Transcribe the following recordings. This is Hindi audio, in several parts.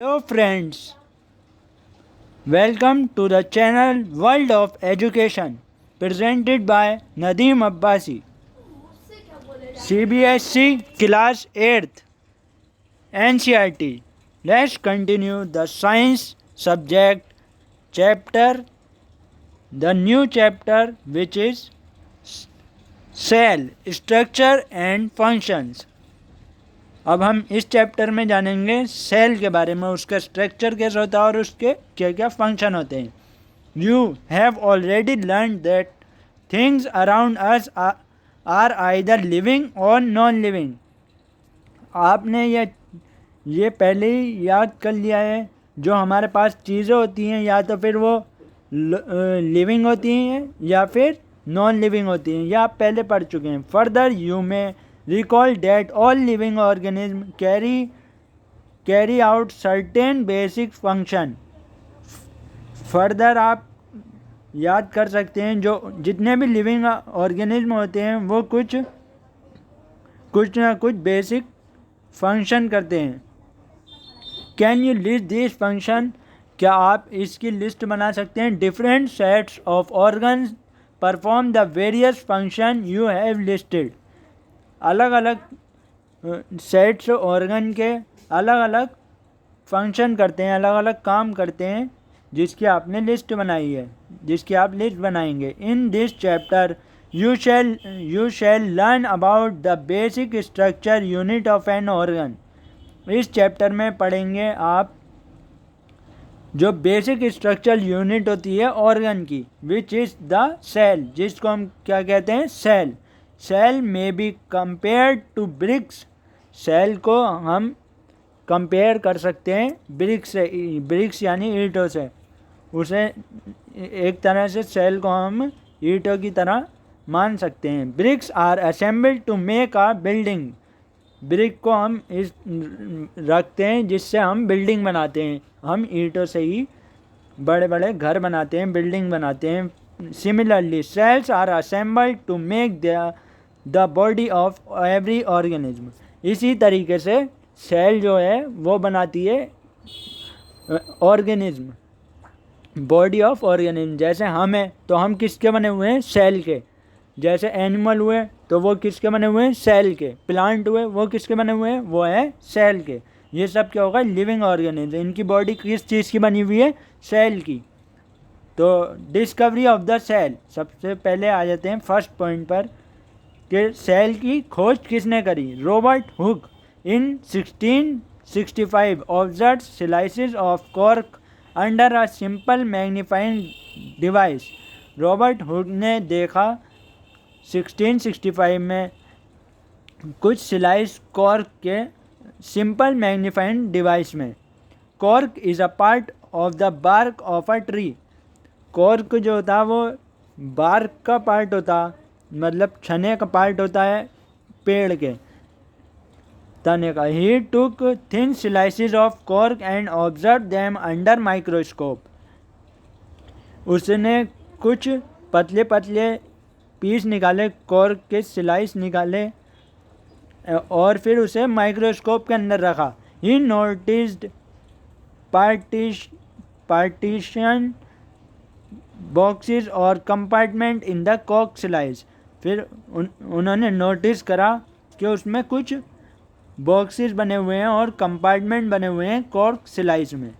Hello friends, welcome to the channel World of Education presented by Nadeem Abbasi, CBSC Class 8th NCERT. Let's continue the science subject chapter, the new chapter which is cell structure and functions. अब हम इस चैप्टर में जानेंगे सेल के बारे में, उसका स्ट्रक्चर कैसा होता है और उसके क्या क्या फंक्शन होते हैं. You have already learn that things around us are either living और नॉन लिविंग. आपने ये पहले ही याद कर लिया है. जो हमारे पास चीज़ें होती हैं या तो फिर वो लिविंग होती हैं या फिर नॉन लिविंग होती हैं, यह आप पहले पढ़ चुके हैं. फर्दर यू में recall that all living organisms carry out certain basic function. Further आप याद कर सकते हैं जो जितने भी लिविंग ऑर्गेनिज्म होते हैं वो कुछ ना कुछ बेसिक फंक्शन करते हैं. Can you list this function? क्या आप इसकी लिस्ट बना सकते हैं? Different sets of organs perform the various function you have listed. अलग अलग सेट्स ऑर्गन के अलग अलग फंक्शन करते हैं, अलग अलग काम करते हैं जिसकी आपने लिस्ट बनाई है, जिसकी आप लिस्ट बनाएंगे. In this chapter you shall learn about the basic structure unit of an organ. इस चैप्टर में पढ़ेंगे आप जो बेसिक स्ट्रक्चर यूनिट होती है ऑर्गन की, विच इज़ द सेल, जिसको हम क्या कहते हैं? सेल. सेल में be compare to bricks. Cell को हम कंपेयर कर सकते हैं ब्रिक्स से. ब्रिक्स यानी ईंटों से. उसे एक तरह से सेल को हम ईंटों की तरह मान सकते हैं. Bricks are assembled to make a building. Brick को हम इस रखते हैं जिससे हम बिल्डिंग बनाते हैं. हम ईंटों से ही बड़े बड़े घर बनाते हैं, बिल्डिंग बनाते हैं. Similarly cells are assembled to make the body of every organism. इसी तरीके से सेल जो है वो बनाती है ऑर्गेनिज्म, बॉडी ऑफ ऑर्गेनिज्म. जैसे हम हैं तो हम किसके बने हुए हैं? सेल के. जैसे एनिमल हुए तो वो किसके बने हुए हैं? सेल के. प्लांट हुए वो किसके बने हुए हैं? वो है सेल के. ये सब क्या होगा? Living organism. इनकी बॉडी किस चीज़ की बनी हुई है? सेल की. तो डिस्कवरी ऑफ द सेल, सबसे पहले आ जाते हैं फर्स्ट पॉइंट पर कि सेल की खोज किसने करी? Robert Hooke in 1665 observe slices of cork under a simple magnifying device. Robert Hooke ने देखा 1665 में कुछ स्लाइस कॉर्क के सिंपल मैग्नीफाइंग डिवाइस में. Cork is a part of the bark of a tree. Cork जो होता है वो बार्क का पार्ट होता, मतलब छने का पार्ट होता है पेड़ के तने का. He took thin slices of cork and observe them under microscope. उसने कुछ पतले पतले पीस निकाले, कॉर्क के स्लाइस निकाले और फिर उसे माइक्रोस्कोप के अंदर रखा. ही नोटिस्ड पार्टीशन बॉक्सेस और compartment in the cork slice. फिर उन्होंने नोटिस करा कि उसमें कुछ बॉक्सेस बने हुए हैं और कंपार्टमेंट बने हुए हैं कॉर्क स्लाइस में,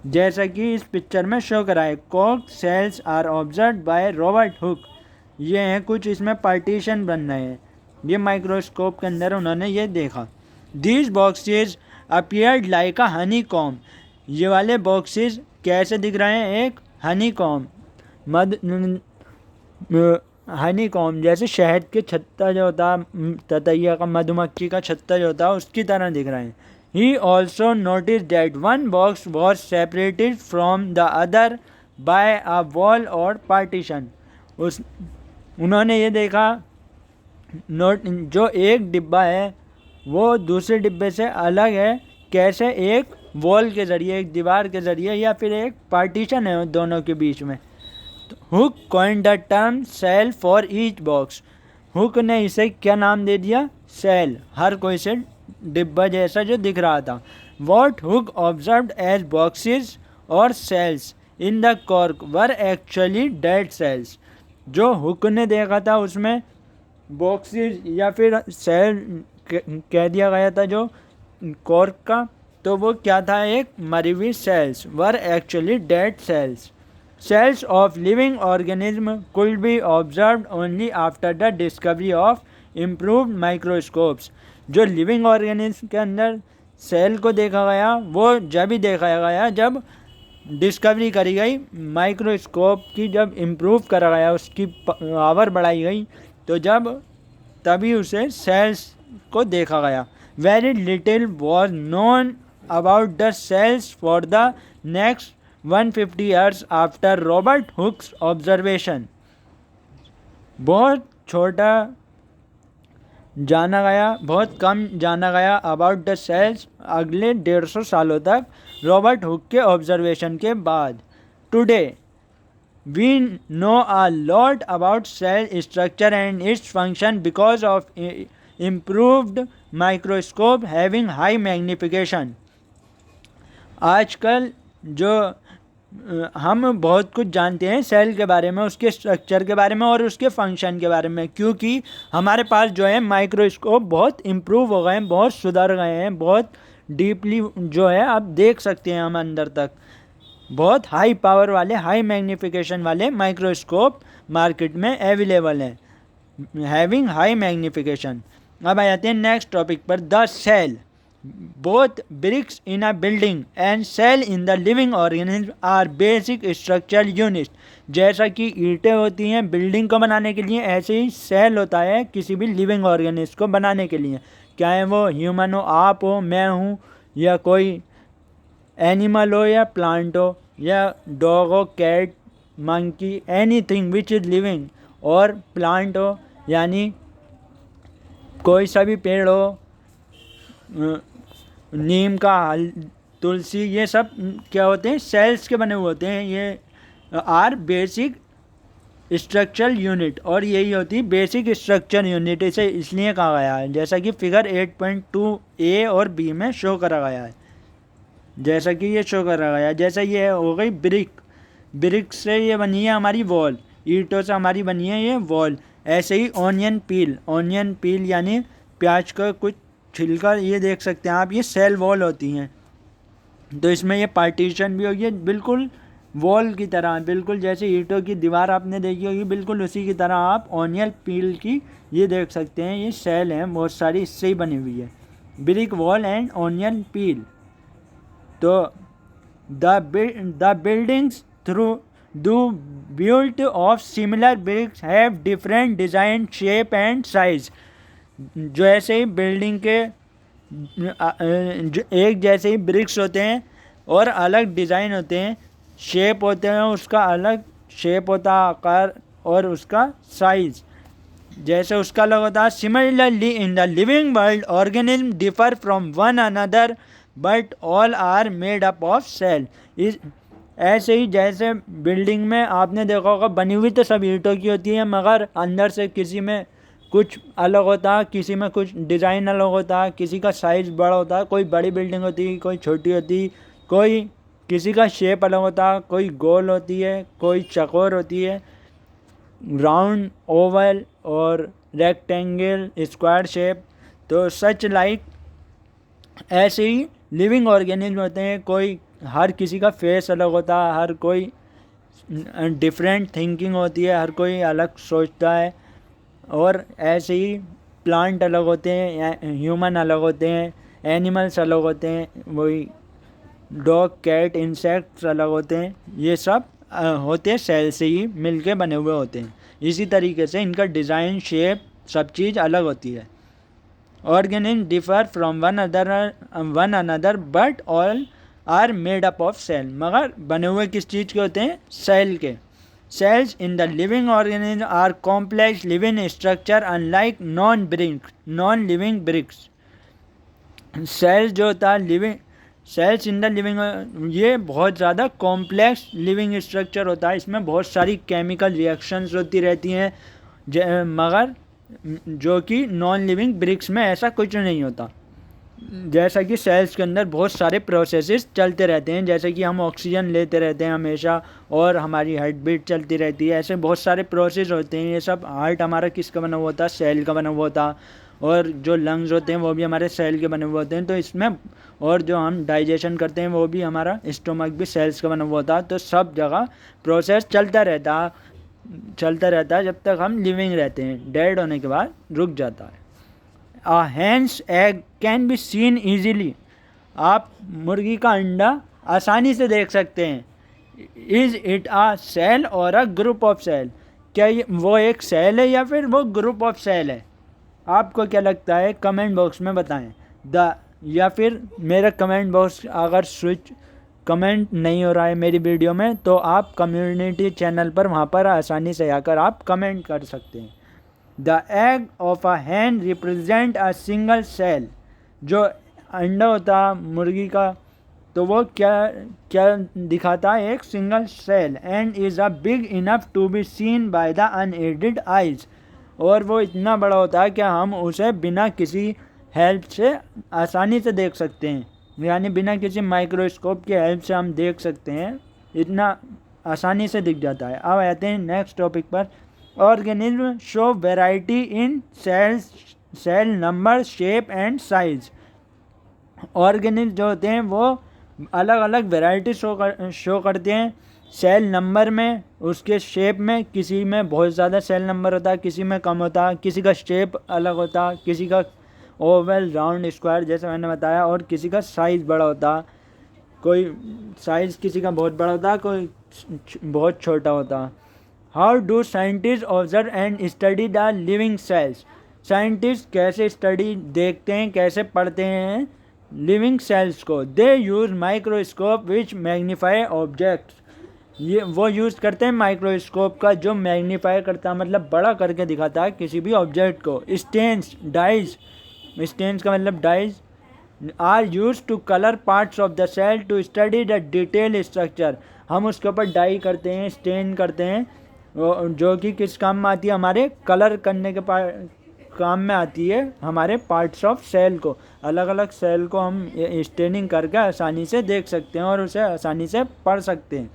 जैसा कि इस पिक्चर में शो करा है. Cork cells are observe by Robert Hooke. ये हैं कुछ इसमें पार्टीशन बन रहे हैं, ये माइक्रोस्कोप के अंदर उन्होंने ये देखा. These boxes appeared like a Honey com. ये वाले बॉक्सेस कैसे दिख रहे हैं? एक हनी कॉम, हनी कॉम जैसे शहद के छत्ता जो होता है, ततैया का, मधुमक्खी का छत्ता जो होता है उसकी तरह दिख रहे हैं. He also notice that one box was separated from the other by a wall और पार्टीशन. उन्होंने ये देखा जो एक डिब्बा है वो दूसरे डिब्बे से अलग है. कैसे? एक वॉल के ज़रिए, एक दीवार के ज़रिए, या फिर एक पार्टीशन है दोनों के बीच में. Hooke coined the term cell for each box. हुक ने इसे क्या नाम दे दिया? सेल. हर कोई से डिब्बा जैसा जो दिख रहा था. What Hooke observed as boxes or cells in the cork were actually dead cells. जो हुक ने देखा था उसमें बॉक्सेस या फिर सेल कह दिया गया था जो कॉर्क का, तो वो क्या था, एक मरी हुई cells, were actually dead cells. Cells of living organism could be observed only after the discovery of improved microscopes. जो लिविंग ऑर्गेनिज्म के अंदर सेल को देखा गया वो जब ही देखा गया जब डिस्कवरी करी गई माइक्रोस्कोप की, जब इम्प्रूव करा गया, उसकी पावर बढ़ाई गई, तो जब तभी उसे सेल्स को देखा गया. Very little was known about the cells for the next 150 years after Robert Hooke's observation. बहुत छोटा जाना गया, बहुत कम जाना गया अबाउट द सेल्स अगले 150 सालों तक रॉबर्ट हुक के ऑब्जर्वेशन के बाद. Today we know a lot about cell structure and its function because of improved microscope having high magnification. आजकल जो हम बहुत कुछ जानते हैं सेल के बारे में, उसके स्ट्रक्चर के बारे में और उसके फंक्शन के बारे में, क्योंकि हमारे पास जो है माइक्रोस्कोप बहुत इम्प्रूव हो गए हैं, बहुत सुधर गए हैं, बहुत डीपली जो है आप देख सकते हैं हम अंदर तक. बहुत हाई पावर वाले, हाई मैग्निफिकेशन वाले माइक्रोस्कोप मार्केट में अवेलेबल हैं, हैविंग हाई मैग्निफिकेशन. अब आ जाते हैं नेक्स्ट टॉपिक पर, the cell. Both bricks in a building and cell in the living organism are basic structural units. जैसा कि ईंटें होती हैं बिल्डिंग को बनाने के लिए, ऐसे ही सेल होता है किसी भी लिविंग ऑर्गेनिज्म को बनाने के लिए, चाहे वो ह्यूमन हो, आप हो, मैं हूँ, या कोई एनिमल हो या प्लांट हो, या डॉग हो, cat, monkey, anything which is living, और प्लांट हो यानी कोई सा भी पेड़ हो, नीम का, तुलसी, ये सब क्या होते हैं, सेल्स के बने हुए होते हैं. ये आर बेसिक स्ट्रक्चरल यूनिट, और यही होती है बेसिक स्ट्रक्चर यूनिट. इसे इसलिए कहा गया है जैसा कि फिगर 8.2 ए और बी में शो करा गया है, जैसा कि ये शो करा गया है. जैसा ये हो गई ब्रिक से ये बनी है हमारी वॉल, ईंटों से हमारी बनी है ये वॉल. ऐसे ही ऑनियन पील यानी प्याज का कुछ छिलका, ये देख सकते हैं आप, ये सेल वॉल होती हैं. तो इसमें ये पार्टीशन भी होगी, है बिल्कुल वॉल की तरह, बिल्कुल जैसे ईंटों की दीवार आपने देखी होगी, बिल्कुल उसी की तरह आप ऑनियन पील की ये देख सकते हैं. ये सेल हैं बहुत सारी, इससे ही बनी हुई है, brick wall and onion peel. तो द बिल्डिंग्स थ्रू दो built of similar bricks have different design, shape and size. जो ऐसे ही बिल्डिंग के एक जैसे ही ब्रिक्स होते हैं और अलग डिज़ाइन होते हैं, शेप होते हैं, उसका अलग शेप होता है, आकार, और उसका साइज जैसे उसका अलग होता है. Similarly in the living world organism differ from one another but all are made up of cell. इस ऐसे ही जैसे बिल्डिंग में आपने देखा होगा बनी हुई तो सब ईंटों की होती है, मगर अंदर से किसी में कुछ अलग होता है, किसी में कुछ डिज़ाइन अलग होता है, किसी का साइज़ बड़ा होता है, कोई बड़ी बिल्डिंग होती है, कोई छोटी होती है, कोई किसी का शेप अलग होता है, कोई गोल होती है, कोई चौकोर होती है, राउंड, ओवल और रेक्टेंगल, स्क्वायर शेप. तो सच लाइक ऐसे ही लिविंग ऑर्गेनिज्म होते हैं, कोई हर किसी का फेस अलग होता है, हर कोई डिफरेंट थिंकिंग होती है, हर कोई अलग सोचता है. और ऐसे ही प्लांट अलग होते हैं, ह्यूमन अलग होते हैं, एनिमल्स अलग होते हैं, वही डॉग, कैट, इंसेक्ट्स अलग होते हैं. ये सब होते हैं सेल से ही मिलके बने हुए होते हैं. इसी तरीके से इनका डिज़ाइन, शेप, सब चीज़ अलग होती है. Organism differ from one another but all are made up of cell. मगर बने हुए किस चीज़ के होते हैं, सेल के. Cells in the living organism are complex living structure unlike non-living bricks. Cells जो होता है सेल्स इन द लिविंग, ये बहुत ज़्यादा कॉम्प्लेक्स लिविंग स्ट्रक्चर होता है. इसमें बहुत सारी केमिकल रिएक्शंस होती रहती हैं, मगर जो कि नॉन लिविंग ब्रिक्स में ऐसा कुछ नहीं होता. जैसा कि सेल्स के अंदर बहुत सारे प्रोसेसेस चलते रहते हैं, जैसे कि हम ऑक्सीजन लेते रहते हैं हमेशा और हमारी हार्ट बीट चलती रहती है, ऐसे बहुत सारे प्रोसेस होते हैं। ये सब हार्ट हमारा किसका बना हुआ होता है? सेल का बना हुआ होता, और जो लंग्स होते हैं वो भी हमारे सेल के बने हुए होते हैं। तो इसमें और जो हम डाइजेशन करते हैं वो भी हमारा स्टोमक भी सेल्स का बना हुआ होता है। तो सब जगह प्रोसेस चलता रहता है जब तक हम लिविंग रहते हैं। डेड होने के बाद रुक जाता है। A hen's egg can be seen easily. आप मुर्गी का अंडा आसानी से देख सकते हैं। Is it a cell or a group of cell? क्या वो एक सेल है या फिर वो ग्रुप ऑफ सेल है? आपको क्या लगता है? कमेंट बॉक्स में बताएं। या फिर मेरा कमेंट बॉक्स अगर स्विच कमेंट नहीं हो रहा है मेरी वीडियो में, तो आप कम्युनिटी चैनल पर वहाँ पर आसानी से आकर आप कमेंट कर सकते हैं। The egg of a hen represent a single cell. जो अंडा होता है मुर्गी का, तो वो क्या दिखाता है? एक single cell. And is a big enough to be seen by the unaided eyes. और वो इतना बड़ा होता है कि हम उसे बिना किसी हेल्प से आसानी से देख सकते हैं, यानी बिना किसी माइक्रोस्कोप की हेल्प से हम देख सकते हैं, इतना आसानी से दिख जाता है। अब आते हैं नेक्स्ट टॉपिक पर। Organism show variety in cells, cell number, shape and size. Organism जो होते हैं वो अलग अलग वेराइटी शो करते हैं सेल नंबर में, उसके शेप में। किसी में बहुत ज़्यादा सेल नंबर होता है, किसी में कम होता है, किसी का शेप अलग होता है, किसी का ओवल, राउंड, स्क्वायर जैसा मैंने बताया, और किसी का साइज़ बड़ा होता है। कोई साइज़ किसी का बहुत बड़ा होता है, कोई बहुत छोटा होता है। How do scientist observe and study the living cells? Scientist कैसे स्टडी देखते हैं, कैसे पढ़ते हैं लिविंग सेल्स को? दे यूज़ माइक्रोस्कोप विच मैग्नीफाई ऑब्जेक्ट्स। ये वो यूज़ करते हैं माइक्रोस्कोप का जो मैग्नीफाई करता है, मतलब बड़ा करके दिखाता है किसी भी ऑब्जेक्ट को। स्टेन्स, डाइज, स्टेन्स का मतलब dyes, are used to colour parts of the cell to study the detail structure. हम उसके ऊपर डाई करते हैं, स्टेन करते हैं, जो कि किस काम में आती है? हमारे कलर करने के काम में आती है, हमारे पार्ट्स ऑफ सेल को। अलग अलग सेल को हम स्टेनिंग करके आसानी से देख सकते हैं और उसे आसानी से पढ़ सकते हैं।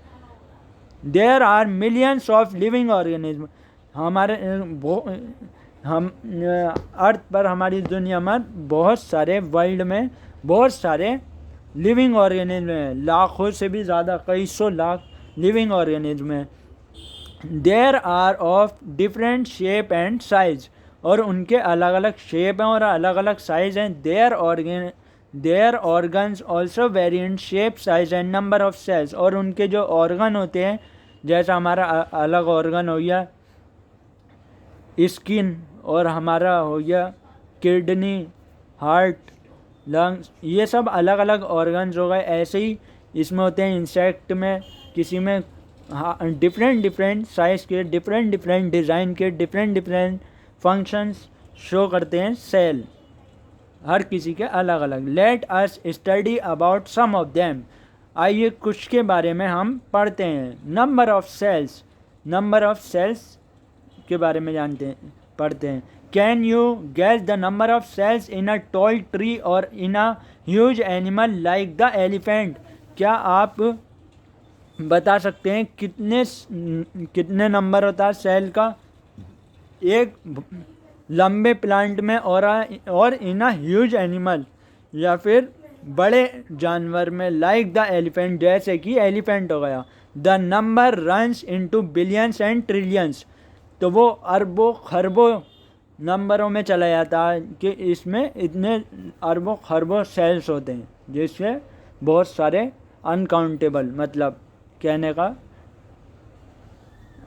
There are millions of living organism. हमारे हम अर्थ पर, हमारी दुनिया में बहुत सारे, वर्ल्ड में बहुत सारे लिविंग ऑर्गेनिज्म हैं। लाखों से भी ज़्यादा, कई सौ लाख लिविंग ऑर्गेनिज्म हैं। There are of different shape and size. और उनके अलग अलग शेप हैं और अलग अलग साइज हैं। Their organs also vary in shape, size and number of cells. और उनके जो ऑर्गन होते हैं, जैसा हमारा अलग ऑर्गन हो गया स्किन, और हमारा हो गया किडनी, हार्ट, लंग्स, ये सब अलग अलग ऑर्गन्स हो गए। ऐसे ही इसमें होते हैं इंसेक्ट में, किसी में डिफरेंट साइज़ के, डिफरेंट डिज़ाइन के, डिफरेंट फंक्शंस शो करते हैं सेल, हर किसी के अलग अलग। Let us study about some of them. आइए कुछ के बारे में हम पढ़ते हैं। Number of cells, number of cells के बारे में पढ़ते हैं। Can you guess the number of cells in a tall tree or in a huge animal like the elephant? क्या आप बता सकते हैं कितने नंबर होता है सेल का एक लंबे प्लांट में, और इन अ ह्यूज एनिमल, या फिर बड़े जानवर में, लाइक द एलिफेंट, जैसे कि एलिफेंट हो गया। The number runs into billions and trillions. तो वो अरबों खरबों नंबरों में चला जाता है कि इसमें इतने अरबों खरबों सेल्स होते हैं, जिससे बहुत सारे अनकाउंटेबल, मतलब कहने का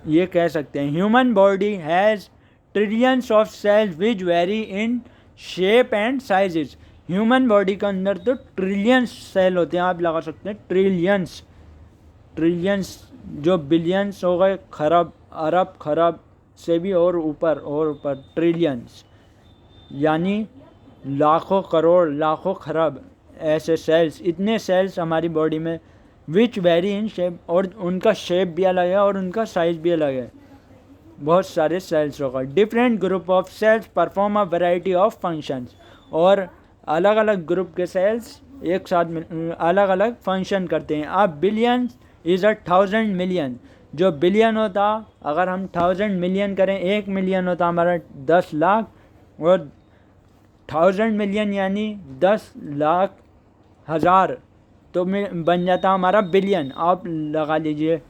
ये कह सकते हैं। Human body has trillions of cells which very in shape and sizes. Human body के अंदर तो ट्रिलियंस सेल होते हैं, आप लगा सकते हैं ट्रिलियंस, जो बिलियंस हो गए, खरब, अरब, खरब से भी और ऊपर ट्रिलियंस, यानी लाखों करोड़, लाखों खरब ऐसे सेल्स, इतने सेल्स हमारी बॉडी में। विच वेरी इन शेप, और उनका शेप भी अलग है और उनका साइज भी अलग है। बहुत सारे सेल्स होगा। Different group of cells perform a variety of functions. और अलग अलग ग्रुप के सेल्स एक साथ अलग अलग फंक्शन करते हैं। अब बिलियन इज़ 1000 मिलियन, जो बिलियन होता अगर हम 1000 मिलियन करें, 1 मिलियन होता हमारा 10 लाख, और 1000 मिलियन यानी 10 लाख हज़ार, तो बन जाता हमारा बिलियन। आप लगा लीजिए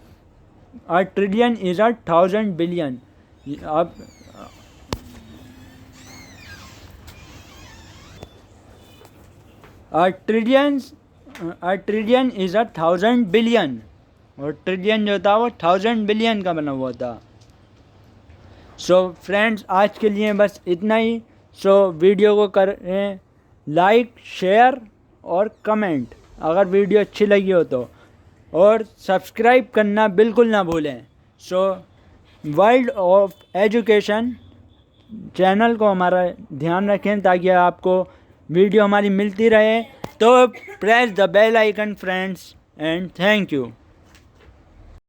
ट्रिलियन इज़ 1000 बिलियन। अब ट्रिलियन इज़ 1000 बिलियन, और ट्रिलियन जो था वो 1000 बिलियन का बना हुआ था। सो फ्रेंड्स, आज के लिए बस इतना ही। सो वीडियो को करें लाइक, शेयर और कमेंट अगर वीडियो अच्छी लगी हो तो, और सब्सक्राइब करना बिल्कुल ना भूलें। So world of education channel को हमारा ध्यान रखें ताकि आपको वीडियो हमारी मिलती रहे। तो press the bell icon friends, and thank you.